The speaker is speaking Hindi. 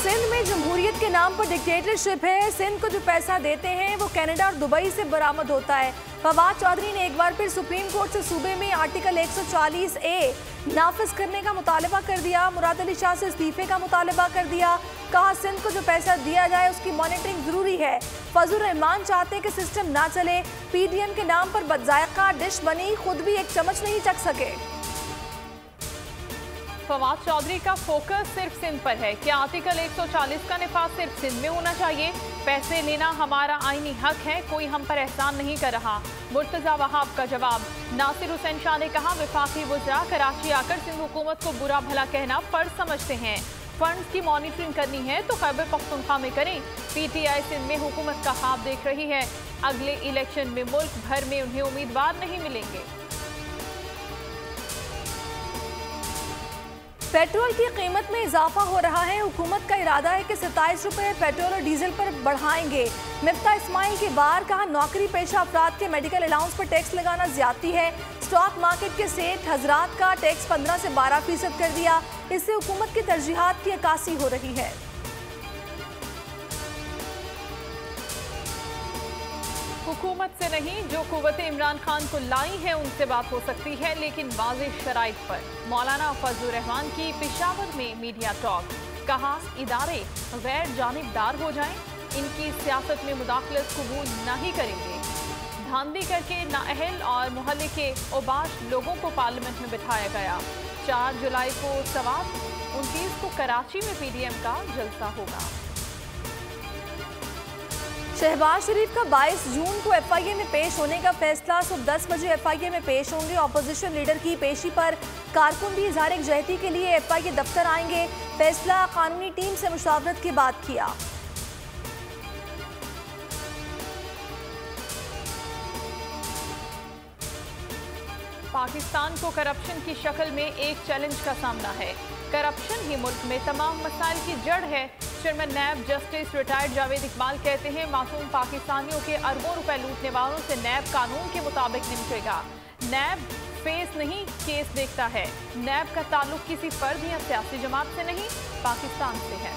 सिंध में जमहूरियत के नाम पर डिक्टेटरशिप है। सिंध को जो पैसा देते हैं वो कनाडा और दुबई से बरामद होता है। फवाद चौधरी ने एक बार फिर सुप्रीम कोर्ट से सूबे में आर्टिकल 140A नाफिज करने का मुतालबा कर दिया। मुराद अली शाह से इस्तीफे का मुतालबा कर दिया। कहा सिंध को जो पैसा दिया जाए उसकी मॉनिटरिंग जरूरी है। फजल रहमान चाहते हैं कि सिस्टम ना चले। PDM के नाम पर बदजायका डिश बनी, खुद भी एक चम्मच नहीं चख सके। फवाद चौधरी का फोकस सिर्फ सिंध पर है। क्या आर्टिकल 140 का निफाज सिर्फ सिंध में होना चाहिए? पैसे लेना हमारा आईनी हक है, कोई हम पर एहसान नहीं कर रहा। मुर्तजा वहाब का जवाब। नासिर हुसैन शाह ने कहा वफाकी वज़रा कराची आकर सिंध हुकूमत को बुरा भला कहना फर्ज समझते हैं। फंड्स की मॉनिटरिंग करनी है तो खैबर पख्तूनख्वा में करें। PTI सिंध में हुकूमत का ख्वाब देख रही है। अगले इलेक्शन में मुल्क भर में उन्हें उम्मीदवार नहीं मिलेंगे। पेट्रोल की कीमत में इजाफा हो रहा है। हुकूमत का इरादा है कि 27 रुपये पेट्रोल और डीजल पर बढ़ाएंगे। मिफ्ता इस्माइल के बार कहा नौकरी पेशा अफराद के मेडिकल अलाउंस पर टैक्स लगाना ज्यादती है। स्टॉक मार्केट के सेठ हजरात का टैक्स 15 से 12% कर दिया। इससे हुकूमत की तरजीहात की अक्कासी हो रही है। हुकूमत से नहीं, जो कुव्वतें इमरान खान को लाई हैं उनसे बात हो सकती है, लेकिन वाज़ेह शराइत पर। मौलाना फजल रहमान की पेशावर में मीडिया टॉक। कहा इदारे गैर जानिबदार हो जाएं, इनकी सियासत में मुदाखलत कबूल नहीं करेंगे। धांधली करके नाअहल और मोहल्ले के ओबाश लोगों को पार्लियामेंट में बिठाया गया। 4 जुलाई को सवात, 29 को कराची में PDM का जलसा होगा। शहबाज शरीफ का 22 जून को FIA में पेश होने का फैसला। सुबह 10 बजे FIA में पेश होंगे। अपोजिशन लीडर की पेशी पर कारकुन भी इज़हार यकजहती के लिए FIA दफ्तर आएंगे। फैसला कानूनी टीम से मुशावरत के बाद किया। पाकिस्तान को करप्शन की शक्ल में एक चैलेंज का सामना है। करप्शन ही मुल्क में तमाम मसाइल की जड़ है। Chairman NAB justice retired Javed Iqbal कहते हैं मासूम पाकिस्तानियों के अरबों रुपए लूटने वालों से नैब कानून के मुताबिक निपटेगा। नैब फेस नहीं केस देखता है। नैब का ताल्लुक किसी फर्द या सियासी जमात से नहीं, पाकिस्तान से है।